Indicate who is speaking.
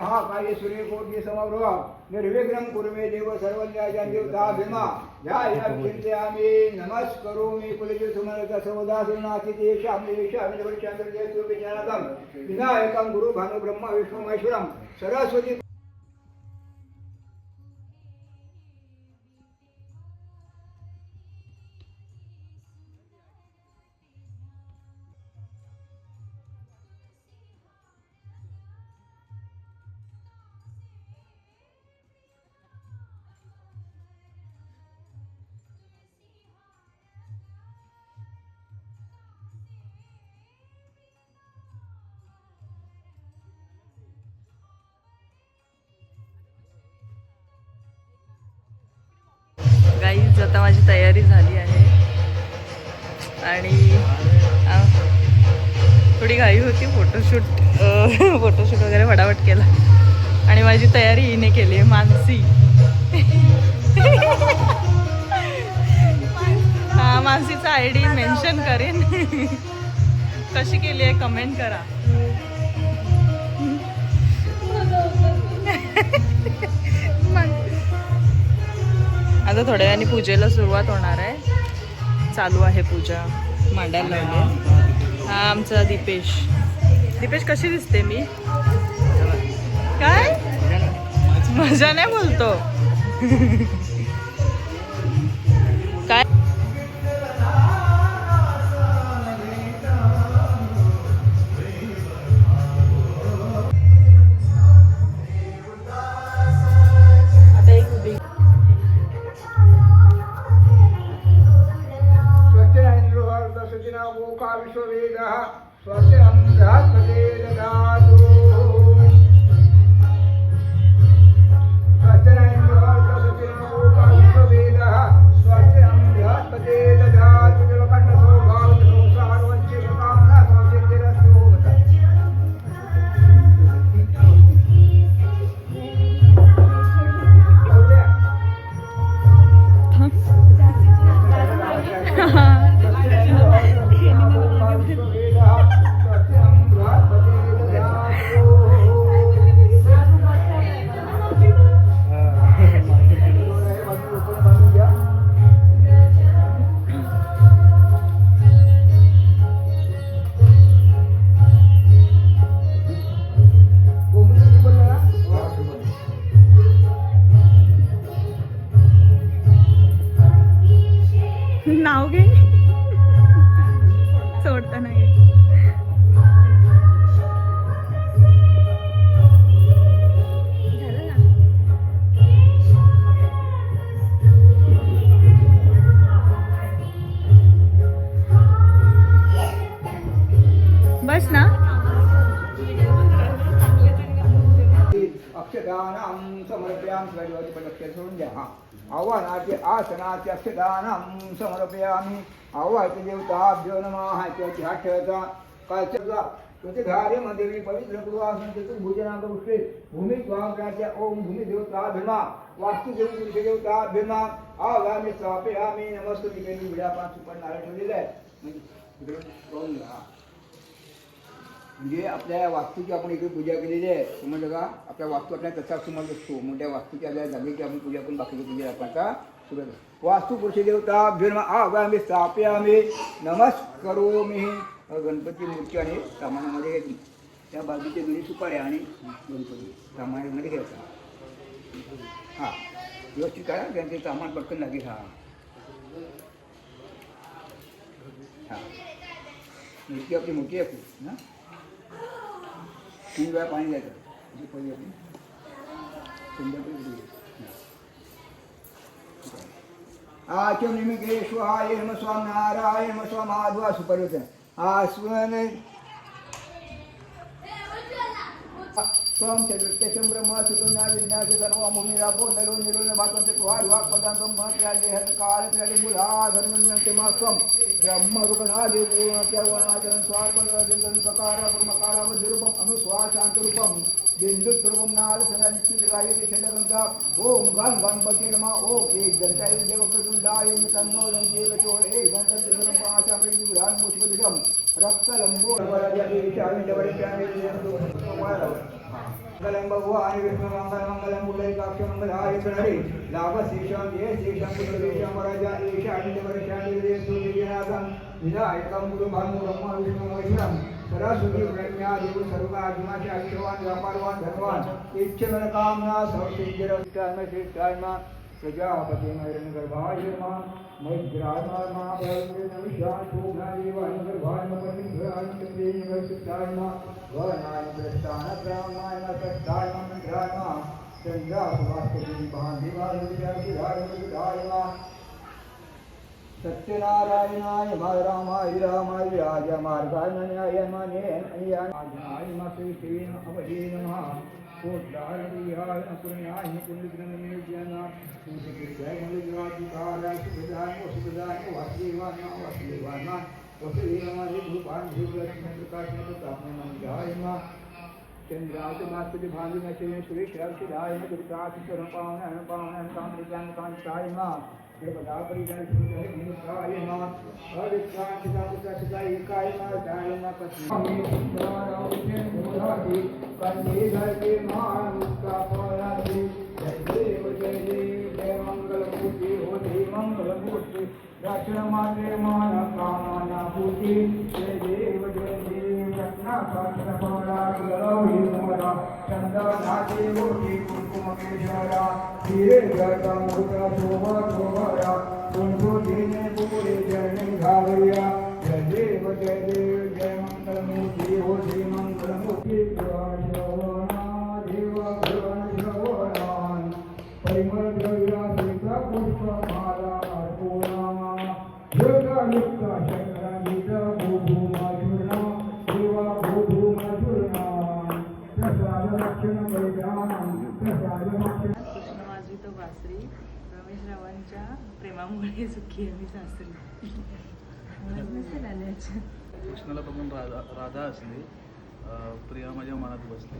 Speaker 1: हा काय सूर्यकोटी समग्र निर्विघ्नं कुरु मे देव सर्वज्ञाच्या देवता भीमा या चिंतयामि नमस्करोमि कुलजे सुमनता सर्वदासनाति देशामि चंद्रदेव विज्ञानकं विनायकं गुरु भानु ब्रह्म विष्णु महेश्वरं सरस्वती
Speaker 2: गाईज आता माझी तयारी झाली आहे आणि थोडी घाई होती फोटोशूट वगैरे फटाफट केला आणि माझी तयारी हिने केली आहे मानसी हा मानसीचा ID मेन्शन करेन कशी केली आहे कमेंट करा आता थोड्या वेळाने पूजेला सुरुवात होणार आहे चालू आहे पूजा मांडायला लावली हा आमचा दीपेश कशी दिसते मी काय मजा नाही बोलतो काय नाव घे सोडता नाही बस ना
Speaker 1: अक्षदानं समर्पयामि सोडून द्या हा आव्हानाचे आसनाचे अक्षदानं समर्पयामि आव्हायचे देवताभ्यो नमः त्याची हात ठेवायचा काय तुझे घारे मध्ये पवित्र कृपासन चतुर् भुजनांग पुष्टे भूमी स्वांगाच्या ओम भूमी देवता भीमा वास्तु देवता भीमा आव्हामी स्थापयामि नमस्ते केली विड्या पाच सुपर नारळ ठेवलेले आहे म्हणजे आपल्या वास्तूची आपण इकडे पूजा केलेली आहे समजलं का आपल्या वास्तू आपल्या तसा समज असतो मोठ्या वास्तूच्या आपल्या जागेची आपण पूजा करून बाकीची पूजा आपण आता सुरू वास्तू पुरुष देवता भीमा आव्हामी स्थापयामि नमस्करोमि गणपती मूर्ती आणि सामानामध्ये घ्यायची त्या बाजूचे दोन्ही सुपाऱ्या आणि गणपती सामानामध्ये घ्यायचा हां व्यवस्थित करा त्यांचे सामान पटकन लागेल हां हां मूर्ती आपली मोठी आहे खूप ना 3 वेळा पाणी द्यायचं पहिली आपली संध्याकाळी आचमनिमेश्वराय नमः स्वामी नारायण नमः स्वामी माधवा सुपर्यत आस्वन स्वयं चतुर्थ्यं ब्रह्म सुतुना विज्ञास्य सर्व भूमि रापो नरो निरोन भातंत तुहार वाक पदांत महत्याले हत काल त्याले मुला धर्मन ते मास्वम ब्रह्म रूपना देव त्या वर्णाचरण स्वार्पण दिंदन ककारा ब्रह्मकारा रूपम अनुस्वार शांत रूपम बिंदु रूपम नाल सना निश्चित गायते छंदगंगा ओम गण गणपती नमः ओम एक गणताय देव प्रसुंडाय मितन्नो रंजे गचो एक गणपती धर्म पाशा प्रति विधान मुष्पदिगम रक्त लंबो वराजा देवी चावी जवळ चावी मंगलम भगवान विष्णु मंगलम मुरलीकाक्ष मंगलाय प्रणरे लाभ शेषम ये शेषम पुत्रदेशम वरजा ईशान्य वरशान्य देशु विजनाथम विनायकम गुरु भानु ब्रह्मा विष्णु महेश्वरम सरस्वती प्रज्ञा देव सर्वज्ञा अक्षरवान व्यापारवान धनवान इच्छन कामना सर्वसिद्धिरष्टान श्रेष्ठायमा प्रजापति हिरण्य गर्भाय नमः मैत्राय नमः ब्रह्मणे विशाल शोभनाय गर्भाय नमः पंडिताय चंद्रेय वर्षिताय नमः वरनाय प्रस्थान ब्रह्माय नमः प्रस्थाय मंत्राय नमः चंद्रासुवास्तु भांतिवाय विद्यार्थीराय नमः सत्यनारायणाय रामाय रामाय राज मार्गाय न्याय मने अन्याय मसेन अवधि नमः कोट्याय विहाय अपुण्याय कुंडग्रंथनिर्जना सूत्रकृत्याय मलिराजिकाराय सुखदाय वसुदाय वासुदेवाय वासुदेवाय वसुदेवाय भूपान भूलक्ष्मी प्रकाशने प्रतापने मंगाय नमः चंद्राय मास्तुति भांति नशे सुरेश अर्चिदाय दुर्गाति सर्वपावनाय पावनाय कामृताय कांताय नमः देवता परिजन सुजय निकाय नमः अविक्रांतिका पुत्रसिकाय एकाय नमः दाय नमः पत्नी नारायण मुरारी कंदे घर के मान मुक्ता पराधि जय देव जय मंगल मूर्ति हो जय मंगल मूर्ति रक्षण माते मान कामना पूर्ति जय देव रत्ना पात्र पराग लौहि मोरा चंदा नाचे होती कुमकुम केशरा धीरे गर्दा मुद्रा शोभा शोभरा कुंभो जीने पूरे जय घावरिया जय देव जय मंगल मूर्ति हो जय मंगल मूर्ति श्रवणा देव श्रवण परिमल द्रव्या सीता पुष्प माला अर्पूर्णा योगा युक्ता शंकरा गीता भूभूमा चूर्णा देवा भूभूमा चूर्णा प्रसाद रक्षण परिधान प्रसाद रक्षण
Speaker 2: कृष्ण वाजवी तो बासरी रमेश रावांच्या प्रेमामुळे सुखी आहे मी सासरी नसेल आल्याच्या
Speaker 3: कृष्णाला बघून राधा असली प्रिया माझ्या मनात बसली